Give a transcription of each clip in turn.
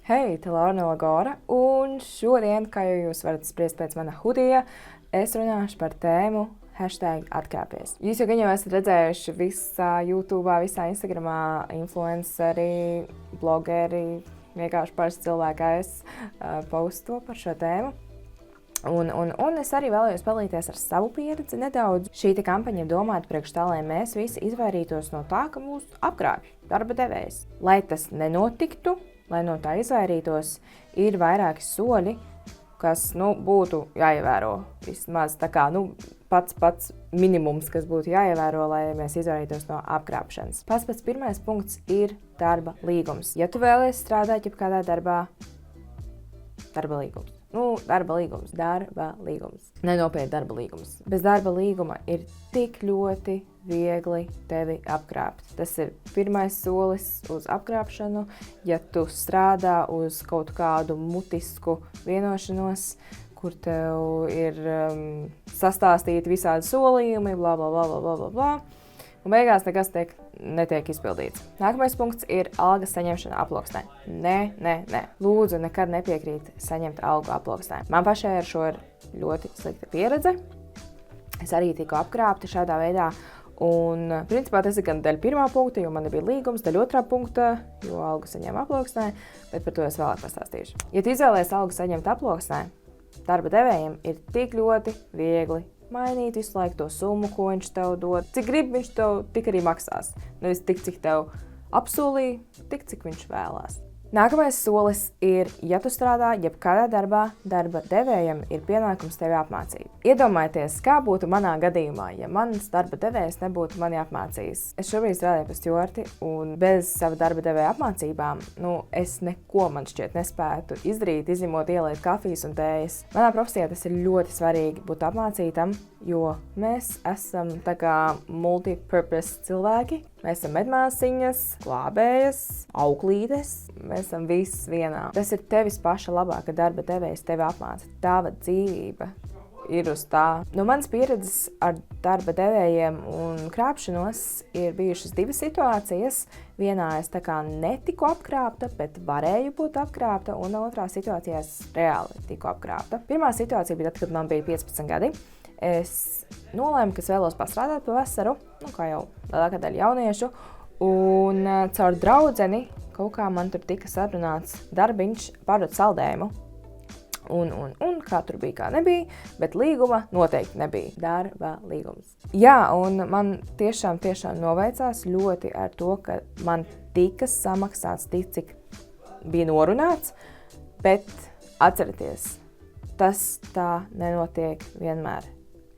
Hei, te Laura Lagora, un šodien, kā jau jūs varat spriest pēc mana hudija, es runāšu par tēmu #atkāpies. Jūs jau gan jau esat redzējuši visā YouTube, visā Instagramā, influenceri, blogeri, vienkārši parasti cilvēki posto par šo tēmu. Un es arī vēlējos palīties ar savu pieredzi nedaudz. Šī kampaņa ir domāta priekš tā, lai mēs visi izvairītos no tā, ka mūs apkrāpj darba devējs. Lai tas nenotiktu, lai no tā izvairītos, ir vairāki soļi, kas būtu jāievēro. Vismaz tā kā pats minimums, kas būtu jāievēro, lai mēs izvairītos no apkrāpšanas. Pats pirmais punkts ir darba līgums. Ja tu vēlies strādāt jebkādā darbā, darba līgums. Darba līgums. Nenopietni darba līgums. Bez darba līguma ir tik ļoti viegli tevi apkrāpt. Tas ir pirmais solis uz apkrāpšanu, ja tu strādā uz kaut kādu mutisku vienošanos, kur tev ir sastāstīti visādi solījumi, bla, bla, bla, bla, bla, bla. Un beigās nekas netiek izpildīts. Nākamais punkts ir algas saņemšana aploksnē. Nē. Lūdzu, nekad nepiekrīt saņemt algu aploksnē. Man pašai ar šo ir ļoti slikta pieredze. Es arī tiku apkrāpta šādā veidā. Un, principā, tas ir gan daļa pirmā punkta, jo man nebija līgums, daļa otrā punkta, jo algu saņēmu aploksnē, bet par to es vēlāk pastāstīšu. Ja tu izvēlies algu saņemt aploksnē, darba devējiem ir tik ļoti viegli mainīt visu laiku to summu, ko viņš tev dod. Cik grib viņš tev, tik arī maksās. Nevis tik, cik tev apsolīja, tik, cik viņš vēlās. Nākamais solis ir, ja tu strādā jebkādā darbā, darba devējam ir pienākums tevi apmācīt. Iedomājieties, kā būtu manā gadījumā, ja mans darba devējs nebūtu mani apmācījis. Es šobrīd strādāju par stjuarti, un bez sava darba devēja apmācībām, es neko man šķiet nespētu izdarīt, izņemot ieliet kafijas un tējas. Manā profesijā tas ir ļoti svarīgi būt apmācītam, jo mēs esam tā kā multipurpose cilvēki. Mēs esam medmāsiņas, glābējas, auklītes. Mēs esam visas vienā. Tas ir tevis paša labā, ka darba devējs tevi apmāca. Tava dzīvība ir uz tā. No manas pieredzes ar darba devējiem un krāpšanos ir bijušas divas situācijas. Vienā es tā kā netiku apkrāpta, bet varēju būt apkrāpta, un otrā situācijā es reāli tiku apkrāpta. Pirmā situācija bija tad, kad man bija 15 gadi. Es nolēmu, ka es vēlos pastrādāt pa vasaru, kā jau lielākā daļa jauniešu, un caur draudzeni kaut kā man tur tika sarunāts darbiņš pārdot saldējumu. Un kā tur bija, kā nebija, bet līguma noteikti nebija. Darba līgums. Jā, un man tiešām noveicās ļoti ar to, ka man tika samaksāts tik, cik bija norunāts, bet atcerieties, tas tā nenotiek vienmēr.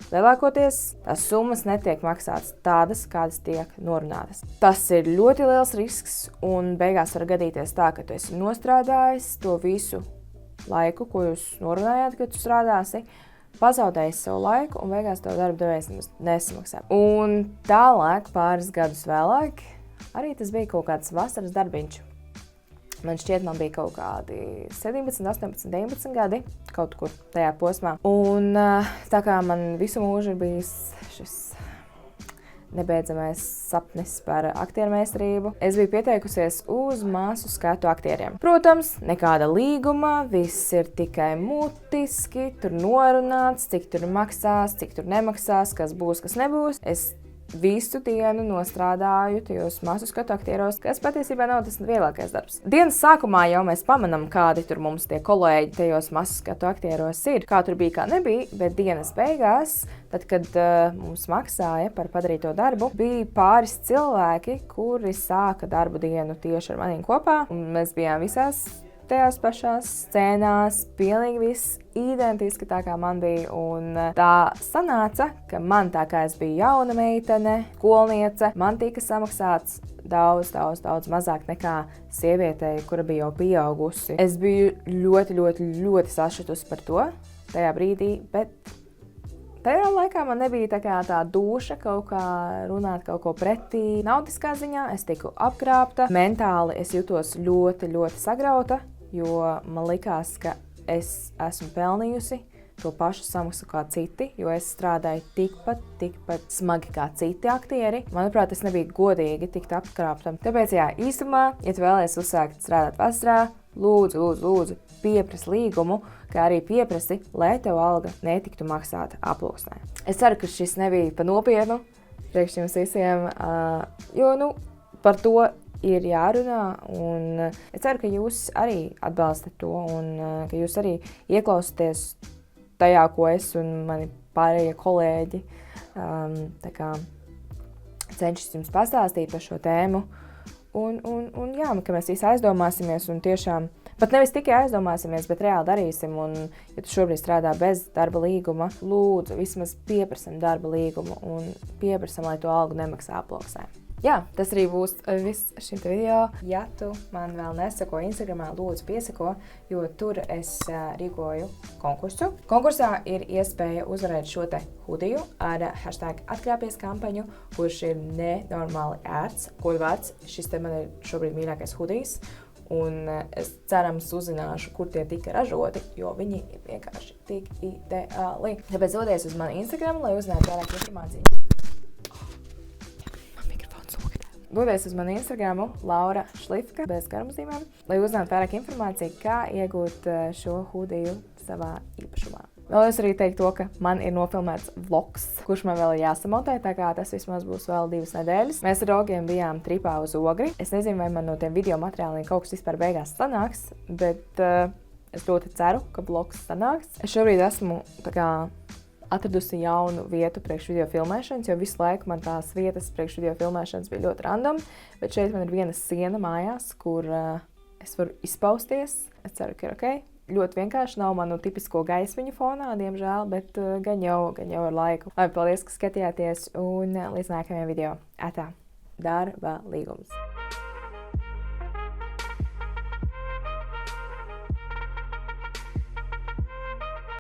Lielākoties tās summas netiek maksātas tādas, kādas tiek norunātas. Tas ir ļoti liels risks, un beigās var gadīties tā, ka tu esi nostrādājis to visu laiku, ko jūs norunājāt, ka tu strādāsi, pazaudējis savu laiku, un beigās tev darba devējs nesamaksā. Un tālāk, pāris gadus vēlāk, arī tas bija kaut kāds vasaras darbiņš. Man šķiet, man bija kaut kādi 17, 18, 19 gadi, kaut kur tajā posmā. Un tā kā man visu mūžu ir bijis šis nebeidzamais sapnis par aktiermeistarību, es biju pieteikusies uz māsu skatu aktieriem. Protams, nekāda līguma, viss ir tikai mutiski, tur norunāts, cik tur maksās, cik tur nemaksās, kas būs, kas nebūs. Es visu dienu nostrādāju tajos māsu skatu aktieros, kas patiesībā nav tas vieglākais darbs. Dienas sākumā jau mēs pamanām, kādi tur mums tie kolēģi tajos māsu skatu aktieros ir. Kā tur bija, kā nebija, bet dienas beigās, tad, kad mums maksāja par padarīto darbu, bija pāris cilvēki, kuri sāka darbu dienu tieši ar maniem kopā. Un mēs bijām visās tajās pašās scēnās, pilnīgi viss identiski tā, kā man bija. Un tā sanāca, ka man tā kā es biju jauna meitene, skolniece, man tika samaksāts daudz mazāk nekā sievietei, kura bija jau pieaugusi. Es biju ļoti sašutusi par to tajā brīdī, bet tajā laikā man nebija tā dūša kaut kā runāt kaut ko pretī. Naudiskā ziņā es tiku apkrāpta, mentāli es jutos ļoti sagrauta, jo man likās, ka es esmu pelnījusi to pašu samaksu kā citi, jo es strādāju tikpat smagi kā citi aktieri. Manuprāt, tas nebija godīgi tikt apkrāptam. Tāpēc, jā, īsumā, ja tu vēlies uzsākt strādāt vasarā, lūdzu, pieprasi līgumu, kā arī pieprasi, lai tev alga netiktu maksāta aploksnē. Es ceru, ka šis nebija pa nopietnu priekš jums visiem, jo, par to ir jārunā, un es ceru, ka jūs arī atbalstat to, un ka jūs arī ieklausāties tajā, ko es un mani pārējie kolēģi cenšas jums pastāstīt par šo tēmu. Un jā, ka mēs visi aizdomāsimies un tiešām, pat nevis tikai aizdomāsimies, bet reāli darīsim. Un, ja tu šobrīd strādā bez darba līguma, lūdzu, vismaz pieprasam darba līgumu un pieprasam, lai to algu nemaksā aploksnē. Jā, tas arī būs viss šim video. Ja tu man vēl nesako Instagramā, lūdzu piesako, jo tur es rīkoju konkursu. Konkursā ir iespēja uzvarēt šo te hudiju ar #atkrāpies kampaņu, kurš ir nenormāli ērts, kodvārds. Šis te man ir šobrīd mīļākais hudijs, un es cerams uzzināšu, kur tie tika ražoti, jo viņi ir vienkārši tik ideāli. Tāpēc dodies uz manu Instagram, lai uzzinātu vairāk informāciju. Dodies uz manu Instagramu Laura Šlifka bez garumzīmēm, lai uzzinātu vairāk informāciju, kā iegūt šo hudiju savā īpašumā. Vēlos arī teikt to, ka man ir nofilmēts vlogs, kurš man vēl ir jāsamontē, tā kā tas vismaz būs vēl 2 nedēļas. Mēs ar draugiem bijām tripā uz Ogri. Es nezinu, vai man no tiem video materiāliem kaut kas vispār beigās sanāks, bet es ļoti ceru, ka vlogs sanāks. Es šobrīd esmu atradusi jaunu vietu priekš video filmēšanas, jo visu laiku man tās vietas priekš video filmēšanas bija ļoti random, bet šeit man ir viena siena mājās, kur es varu izpausties. Es ceru, ka ir ok. Ļoti vienkārši, nav manu tipisko gaismiņu fonā, diemžēl, bet gan jau ar laiku. Labi, paldies, ka skatījāties, un līdz nākamajam video. Darba līgums.